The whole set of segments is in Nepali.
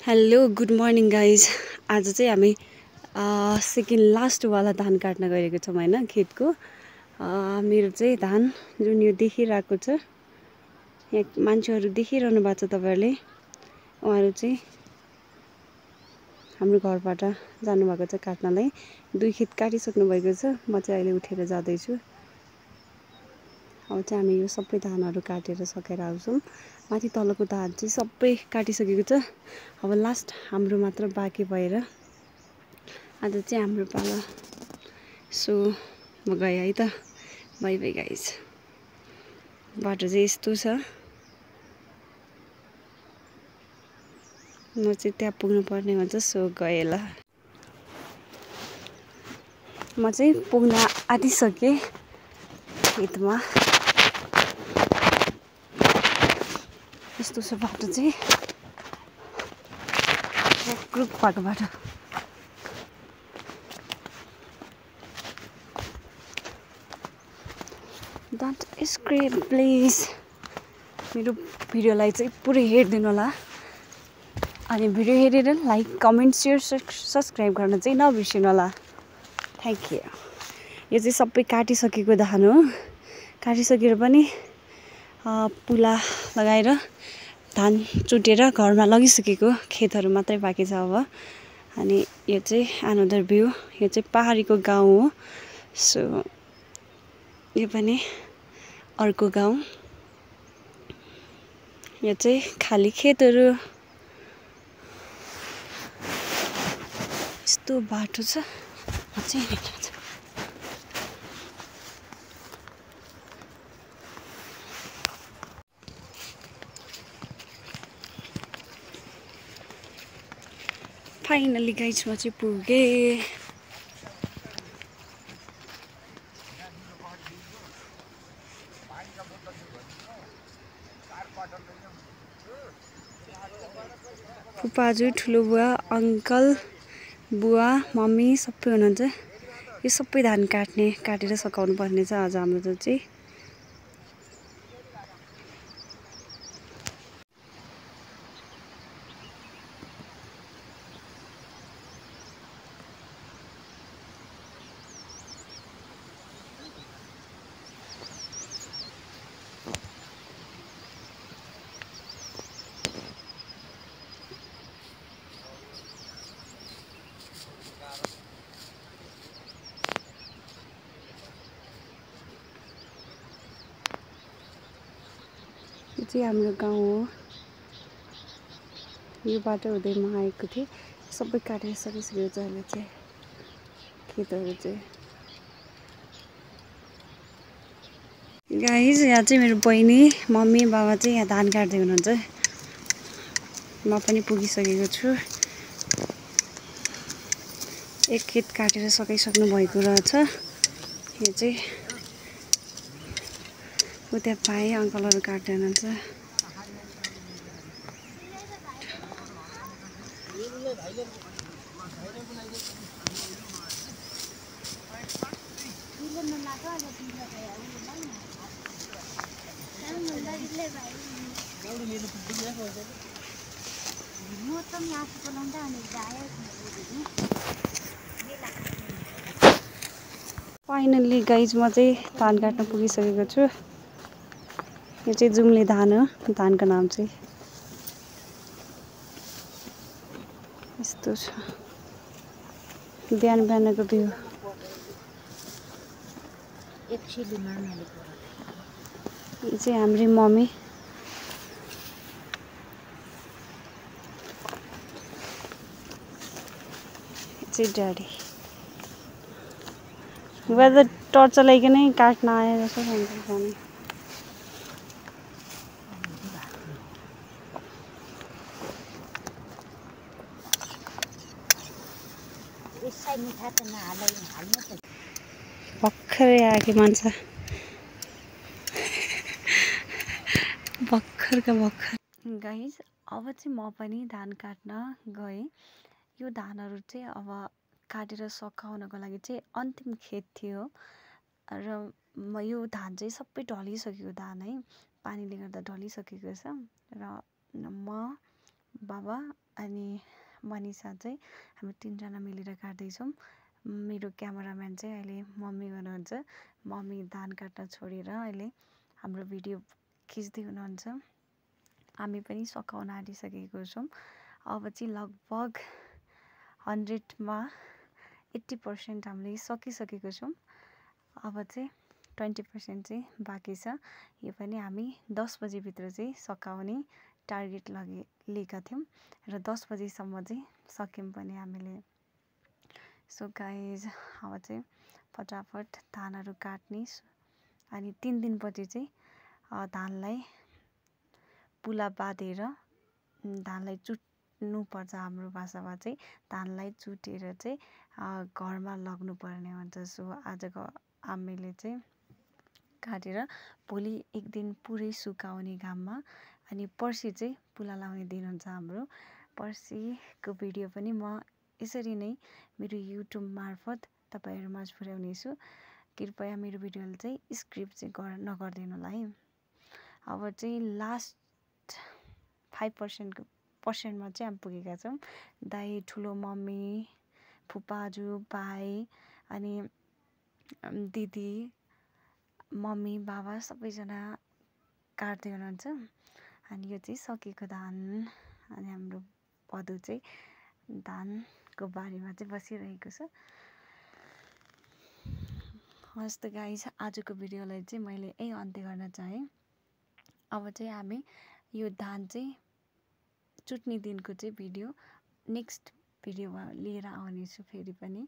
Hello good morning guys. आज चाहिँ हामी सेकेन्ड लास्टवाला धान काट्न गएको छौँ होइन खेतको। मेरो चाहिँ धान जुन यो देखिरहेको छ, यहाँ मान्छेहरू देखिरहनु भएको छ तपाईँहरूले। उहाँहरू चाहिँ हाम्रो घरबाट जानुभएको छ काट्नलाई। 2 खेत काटिसक्नु भएको छ। म चाहिँ अहिले उठेर जाँदैछु। अब चाहिँ हामी यो सबै धानहरू काटेर सकेर आउँछौँ। माथि तलको धान चाहिँ सबै काटिसकेको छ। अब लास्ट हाम्रो मात्र बाँकी भएर आज चाहिँ हाम्रो पाला। सो म गएँ है त। By by guys. बाटो चाहिँ यस्तो छ। म चाहिँ त्यहाँ पुग्नु पर्ने हुन्छ। सो गएँ ल। म चाहिँ पुग्न आँटिसकेँ खेतमा। यस्तो छ बाटो चाहिँ, रुक भएको बाटो। Don't scrape please. मेरो भिडियोलाई चाहिँ पुरै हेरिदिनु होला। अनि भिडियो हेरेर लाइक कमेन्ट सेयर सब्सक्राइब गर्न चाहिँ नबिर्सिनु होला। Thank you. यो चाहिँ सबै काटिसकेको धान हो। काटिसकेर पनि पुला लगाएर धान चुटेर घरमा लगिसकेको खेतहरू मात्रै बाँकी छ अब। अनि यो चाहिँ अनदर भ्यू। यो चाहिँ पहाडीको गाउँ हो। सो यो पनि अर्को गाउँ। यो चाहिँ खाली खेतहरू। यस्तो बाटो छ। म चाहिँ हिँड्न जान्छु। फाइनली गाइज म चाहिँ पुगेँ। फुपाजु, ठुलो बुवा, अङ्कल, बुवा, मम्मी सबै हुनुहुन्छ। यो सबै धान काटेर सकाउनु पर्ने छ आज हाम्रो चाहिँ। यो चाहिँ हाम्रो गाउँ हो। यो बाटो हुँदै म आएको थिएँ। सबै काटेर सकिसकेको छ अहिले चाहिँ खेतहरू चाहिँ। गाइज यहाँ चाहिँ मेरो बहिनी, मम्मी, बाबा चाहिँ यहाँ धान काट्दै हुनुहुन्छ। म पनि पुगिसकेको छु। एक खेत काटेर सकाइसक्नु भएको रहेछ। यो चाहिँ उता पाएँ अङ्कलहरू काट्दै हुनुहुन्छ। फाइनल्ली गाइज म चाहिँ धान काट्न पुगिसकेको छु। यो चाहिँ जुम्ले धान हो। धानको नाम चाहिँ यस्तो छ। बिहान बिहानको भ्यू। यो चाहिँ हाम्री मम्मी। यो चाहिँ ड्याडी। वेदर टर्च लगाइकन काट्न आए जस्तो हुन्छ। भर्खरै आएको मान्छे भर्खरका भर्खर। गाइज अब चाहिँ म पनि धान काट्न गएँ। यो धानहरू चाहिँ अब काटेर सकाउनको लागि चाहिँ अन्तिम खेत थियो। र यो धान चाहिँ सबै ढलिसकेको धान है। पानीले गर्दा ढलिसकेको छ। र म, बाबा अनि मनिषा चाहिँ हामी तीनजना मिलेर काट्दैछौँ। मेरो क्यामेराम्यान चाहिँ अहिले मम्मी हुनुहुन्छ। मम्मी धान काट्न छोडेर अहिले हाम्रो भिडियो खिच्दै हुनुहुन्छ। हामी पनि सकाउन आँटिसकेको छौँ। अब चाहिँ लगभग 100मा 80% हामीले सकिसकेको छौँ। अब चाहिँ 20% चाहिँ बाँकी छ। यो पनि हामी 10 बजीभित्र चाहिँ सकाउने टार्गेट लिएका थियौँ र 10 बजीसम्म चाहिँ सक्यौँ पनि हामीले। सो गाइज अब चाहिँ फटाफट धानहरू काट्ने अनि 3 दिनपछि चाहिँ धानलाई पुला बाँधेर धानलाई चुट्नुपर्छ। हाम्रो भाषामा चाहिँ धानलाई चुटेर चाहिँ घरमा लग्नुपर्ने हुन्छ। सो आजको हामीले चाहिँ काटेर भोलि एक दिन पुरै सुकाउने घाममा अनि पर्सि चाहिँ पुला लाउने दिन हुन्छ हाम्रो। पर्सिको भिडियो पनि म यसरी नै मेरो युट्युब मार्फत तपाईँहरू माझ पुर्याउनेछु। कृपया मेरो भिडियोलाई चाहिँ स्क्रिप चाहिँ नगरिदिनु होला है। अब चाहिँ लास्ट 5%मा चाहिँ हामी पुगेका छौँ। दाइ, ठुलो मम्मी, फुपाजू, भाइ अनि दिदी, मम्मी, बाबा सबैजना काट्दै हुनुहुन्छ। अनि यो चाहिँ सकेको धान अनि हाम्रो पदु चाहिँ धानको बारीमा चाहिँ बसिरहेको छ। हस् त गाइस, आजको भिडियोलाई चाहिँ मैले यही अन्त्य गर्न चाहेँ। अब चाहिँ हामी यो धान चाहिँ चुट्ने दिनको चाहिँ भिडियो नेक्स्ट भिडियोमा लिएर आउनेछु। फेरि पनि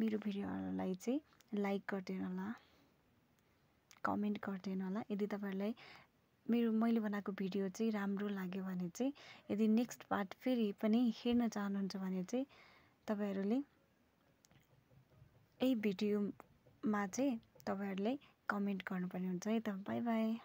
मेरो भिडियोहरूलाई चाहिँ लाइक गरिदिनु होला, कमेन्ट गरिदिनु होला। यदि तपाईँहरूलाई मैले बनाएको भिडियो चाहिँ राम्रो लाग्यो भने चाहिँ, यदि नेक्स्ट पार्ट फेरि पनि हेर्न चाहनुहुन्छ भने चाहिँ तपाईँहरूले यही भिडियोमा चाहिँ तपाईँहरूले कमेन्ट गर्नुपर्ने हुन्छ है त। By by.